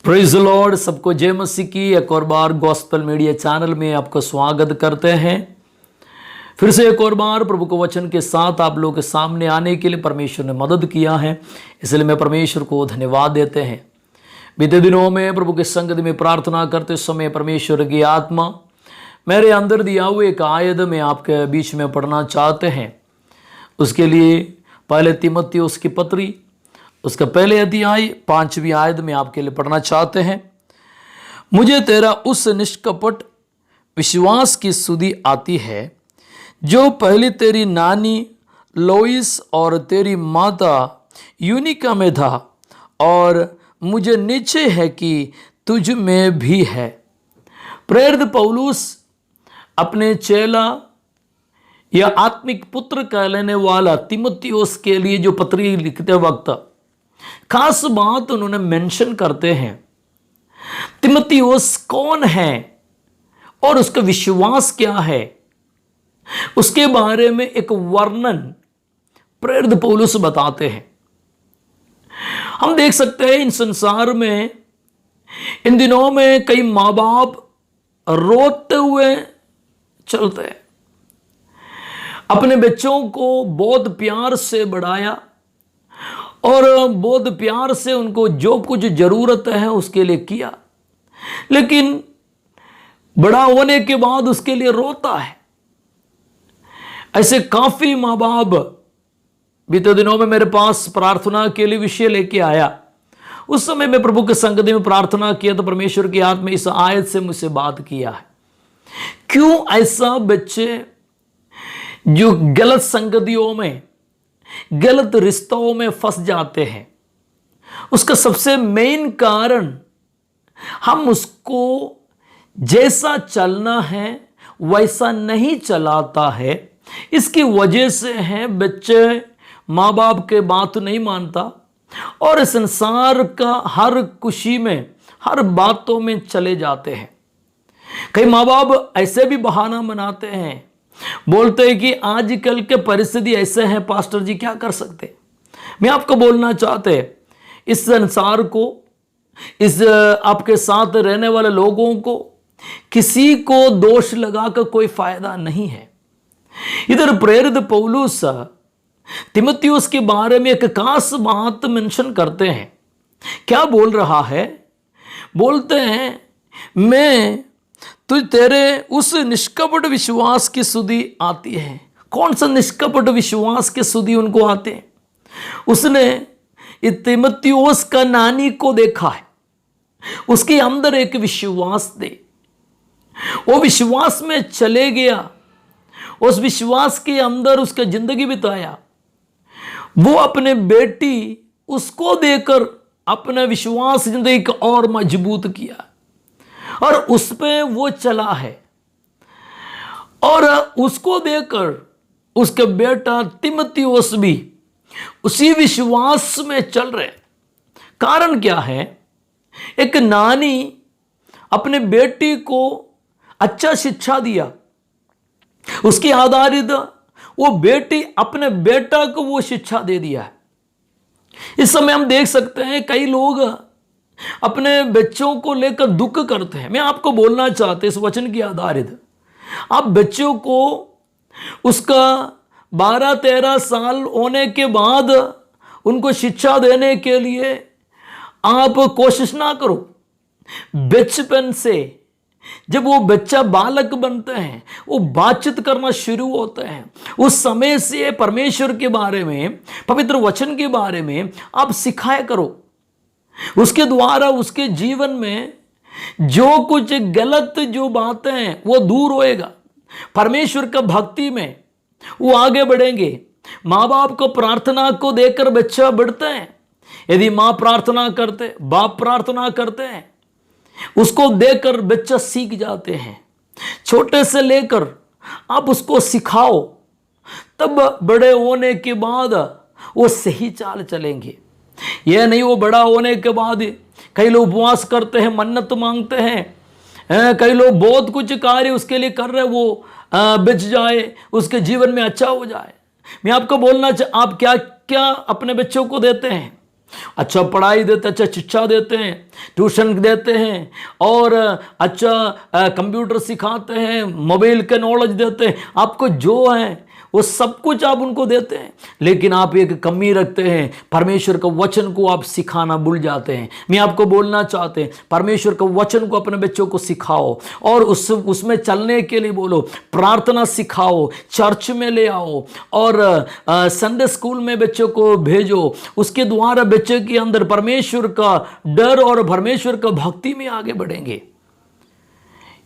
Praise Lord. सबको जय मसीह की एक और बार गॉस्पेल मीडिया चैनल में आपका स्वागत करते हैं। फिर से एक और बार प्रभु के वचन के साथ आप लोगों के सामने आने के लिए परमेश्वर ने मदद किया है, इसलिए मैं परमेश्वर को धन्यवाद देते हैं। बीते दिनों में प्रभु के संगत में प्रार्थना करते समय परमेश्वर की आत्मा मेरे अंदर दिया हुए एक आयत में आपके बीच में पढ़ना चाहते हैं। उसके लिए पहले तीमुथियुस की पत्री उसका पहले अध्याय 5वीं आयत में आपके लिए पढ़ना चाहते हैं। मुझे तेरा उस निष्कपट विश्वास की सुधि आती है जो पहले तेरी नानी लोइस और तेरी माता यूनिका में था, और मुझे निश्चय है कि तुझ में भी है। प्रेरित पौलुस अपने चेला या आत्मिक पुत्र कहलाने वाला तीमुथियुस के लिए जो पत्री लिखते वक्त खास बात उन्होंने मेंशन करते हैं। तीमुथियुस कौन है और उसका विश्वास क्या है, उसके बारे में एक वर्णन प्रेरित पौलुस बताते हैं। हम देख सकते हैं इन संसार में इन दिनों में कई माँ बाप रोते हुए चलते हैं। अपने बच्चों को बहुत प्यार से बढ़ाया और बहुत प्यार से उनको जो कुछ जरूरत है उसके लिए किया, लेकिन बड़ा होने के बाद उसके लिए रोता है। ऐसे काफी माँ बाप बीते दिनों में मेरे पास प्रार्थना के लिए विषय लेके आया। उस समय मैं प्रभु के संगति में प्रार्थना किया तो परमेश्वर की आत्मा इस आयत से मुझसे बात किया है। क्यों ऐसा बच्चे जो गलत संगतियों में गलत रिश्तों में फंस जाते हैं, उसका सबसे मेन कारण हम उसको जैसा चलना है वैसा नहीं चलाता है। इसकी वजह से है बच्चे माँ बाप के बात नहीं मानता और संसार का हर खुशी में हर बातों में चले जाते हैं। कई माँ बाप ऐसे भी बहाना बनाते हैं, बोलते हैं कि आजकल के परिस्थिति ऐसे हैं, पास्टर जी क्या कर सकते। मैं आपको बोलना चाहते इस संसार को, इस आपके साथ रहने वाले लोगों को किसी को दोष लगाकर कोई फायदा नहीं है। इधर प्रेरित पौलुस तीमुथियुस के बारे में एक खास बात मेंशन करते हैं। क्या बोल रहा है? बोलते हैं मैं तुझ तेरे उस निष्कपट विश्वास की सुधि आती है। कौन सा निष्कपट विश्वास की सुधि उनको आते हैं? उसने तीमुथियुस का नानी को देखा है, उसके अंदर एक विश्वास दे, वो विश्वास में चले गया, उस विश्वास के अंदर उसका जिंदगी बिताया। वो अपने बेटी उसको देकर अपना विश्वास जिंदगी को और मजबूत किया और उस पे वो चला है, और उसको देकर उसका बेटा तीमुथियुस भी उसी विश्वास में चल रहे। कारण क्या है? एक नानी अपने बेटी को अच्छा शिक्षा दिया, उसके आधारित वो बेटी अपने बेटा को वो शिक्षा दे दिया है। इस समय हम देख सकते हैं कई लोग अपने बच्चों को लेकर दुख करते हैं। मैं आपको बोलना चाहते इस वचन के आधारित, आप बच्चों को उसका 12-13 साल होने के बाद उनको शिक्षा देने के लिए आप कोशिश ना करो। बचपन से जब वो बच्चा बालक बनते हैं, वो बातचीत करना शुरू होते हैं, उस समय से परमेश्वर के बारे में, पवित्र वचन के बारे में आप सिखाया करो। उसके द्वारा उसके जीवन में जो कुछ गलत जो बातें हैं वो दूर होएगा। परमेश्वर का भक्ति में वो आगे बढ़ेंगे। माँ बाप को प्रार्थना को देकर बच्चा बढ़ते हैं। यदि माँ प्रार्थना करते, बाप प्रार्थना करते हैं, उसको देकर बच्चा सीख जाते हैं। छोटे से लेकर आप उसको सिखाओ, तब बड़े होने के बाद वो सही चाल चलेंगे। यह नहीं वो बड़ा होने के बाद कई लोग उपवास करते हैं, मन्नत मांगते हैं, कई लोग बहुत कुछ कार्य उसके लिए कर रहे, वो बच जाए, उसके जीवन में अच्छा हो जाए। मैं आपको बोलना आप क्या क्या अपने बच्चों को देते हैं? अच्छा पढ़ाई देते, अच्छा शिक्षा देते हैं, ट्यूशन देते हैं, और अच्छा कंप्यूटर सिखाते हैं, मोबाइल के नॉलेज देते हैं, आपको जो है वो सब कुछ आप उनको देते हैं, लेकिन आप एक कमी रखते हैं, परमेश्वर का वचन को आप सिखाना भूल जाते हैं। मैं आपको बोलना चाहते हैं, परमेश्वर का वचन को अपने बच्चों को सिखाओ और उसमें चलने के लिए बोलो, प्रार्थना सिखाओ, चर्च में ले आओ और संडे स्कूल में बच्चों को भेजो। उसके द्वारा बच्चे के अंदर परमेश्वर का डर और परमेश्वर का भक्ति में आगे बढ़ेंगे।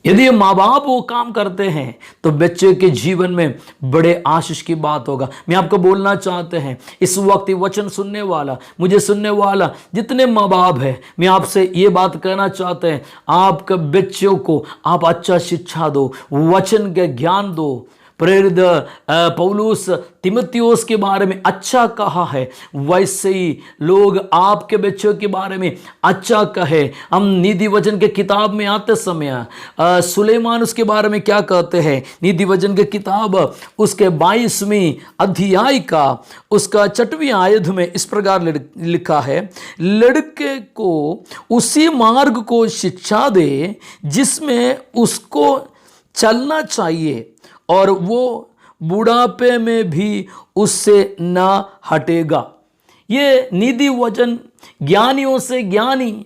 यदि माँ बाप वो काम करते हैं तो बच्चे के जीवन में बड़े आशीष की बात होगा। मैं आपको बोलना चाहते हैं, इस वक्त ये वचन सुनने वाला, मुझे सुनने वाला जितने माँ बाप है, मैं आपसे ये बात कहना चाहते हैं, आपके बच्चों को आप अच्छा शिक्षा दो, वचन के ज्ञान दो। प्रेरित पौलुस तिमुथियुस के बारे में अच्छा कहा है, वैसे ही लोग आपके बच्चों के बारे में अच्छा कहे। हम नीति वचन के किताब में आते समय सुलेमान उसके बारे में क्या कहते हैं, नीति वचन के किताब उसके 22वें अध्याय का उसका 6वें आयत में इस प्रकार लिखा है, लड़के को उसी मार्ग को शिक्षा दे जिसमें उसको चलना चाहिए, और वो बुढ़ापे में भी उससे ना हटेगा। ये नीति वचन ज्ञानियों से ज्ञानी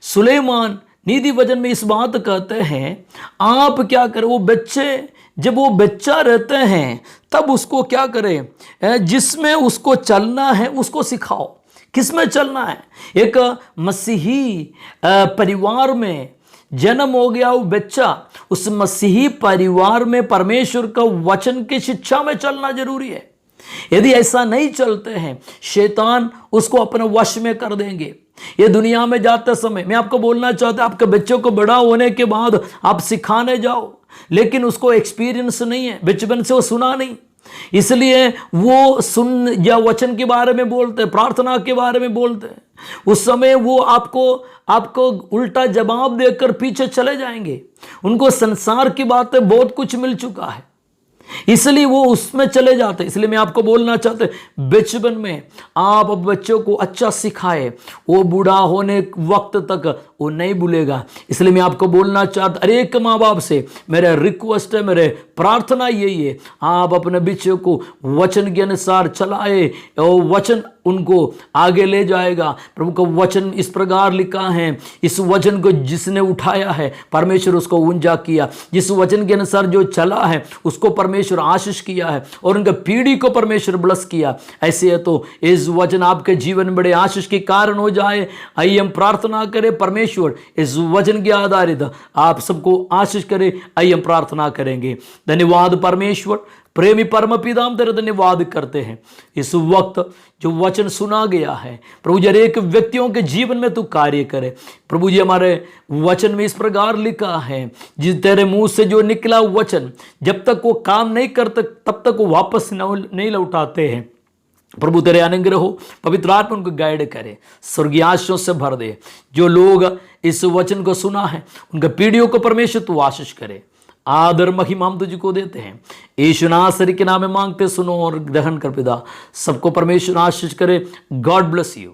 सुलेमान नीति वचन में इस बात कहते हैं, आप क्या करें, वो बच्चे जब वो बच्चा रहते हैं तब उसको क्या करें, जिसमें उसको चलना है उसको सिखाओ। किसमें चलना है? एक मसीही परिवार में जन्म हो गया वो बच्चा, उस मसीही परिवार में परमेश्वर का वचन की शिक्षा में चलना जरूरी है। यदि ऐसा नहीं चलते हैं, शैतान उसको अपने वश में कर देंगे। ये दुनिया में जाते समय मैं आपको बोलना चाहता हूं, आपके बच्चों को बड़ा होने के बाद आप सिखाने जाओ, लेकिन उसको एक्सपीरियंस नहीं है, बचपन से वो सुना नहीं, इसलिए वो सुन या वचन के बारे में बोलते, प्रार्थना के बारे में बोलते, उस समय वो आपको उल्टा जवाब देकर पीछे चले जाएंगे। उनको संसार की बातें बहुत कुछ मिल चुका है, इसलिए वो उसमें चले जाते। इसलिए मैं आपको बोलना चाहते, बचपन में आप बच्चों को अच्छा सिखाए, वो बूढ़ा होने वक्त तक वो नहीं भूलेगा। इसलिए मैं आपको बोलना चाहता, हर एक माँ बाप से मेरा रिक्वेस्ट है, मेरे प्रार्थना यही है, आप अपने बच्चों को वचन के अनुसार चलाए, और वचन उनको आगे ले जाएगा। प्रभु का वचन इस प्रकार लिखा है, इस वचन को जिसने उठाया है परमेश्वर उसको ऊंचा किया, जिस वचन के अनुसार जो चला है उसको परमेश्वर आशीष किया है, और उनके पीढ़ी को परमेश्वर ब्लस किया। ऐसे है तो इस वचन आपके जीवन में बड़े आशीष के कारण हो जाए। आइए हम प्रार्थना करें, परमेश्वर इस वचन के आधारित आप सबको आशीष करे। आइए हम प्रार्थना करेंगे। धन्यवाद परमेश्वर, प्रेमी परम पिता, हम तेरा धन्यवाद करते हैं इस वक्त जो वचन सुना गया है। प्रभु जी, हर एक व्यक्तियों के जीवन में तू कार्य करे। प्रभु जी, हमारे वचन में इस प्रकार लिखा है, जिस तेरे मुंह से जो निकला वचन जब तक वो काम नहीं करते तब तक वो वापस नहीं लौटाते हैं। प्रभु तेरे अनुग्रह हो, पवित्र आत्मा उनको गाइड करे, स्वर्गीय आशीषों से भर दे। जो लोग इस वचन को सुना है उनके पीढ़ियों को परमेश्वर तू आशीष करे। आदर महिमा हम तुझको देते हैं, यीशु नासरी के नाम में मांगते, सुनो और ग्रहण कर पिता। सबको परमेश्वर आशीष करे। God bless you.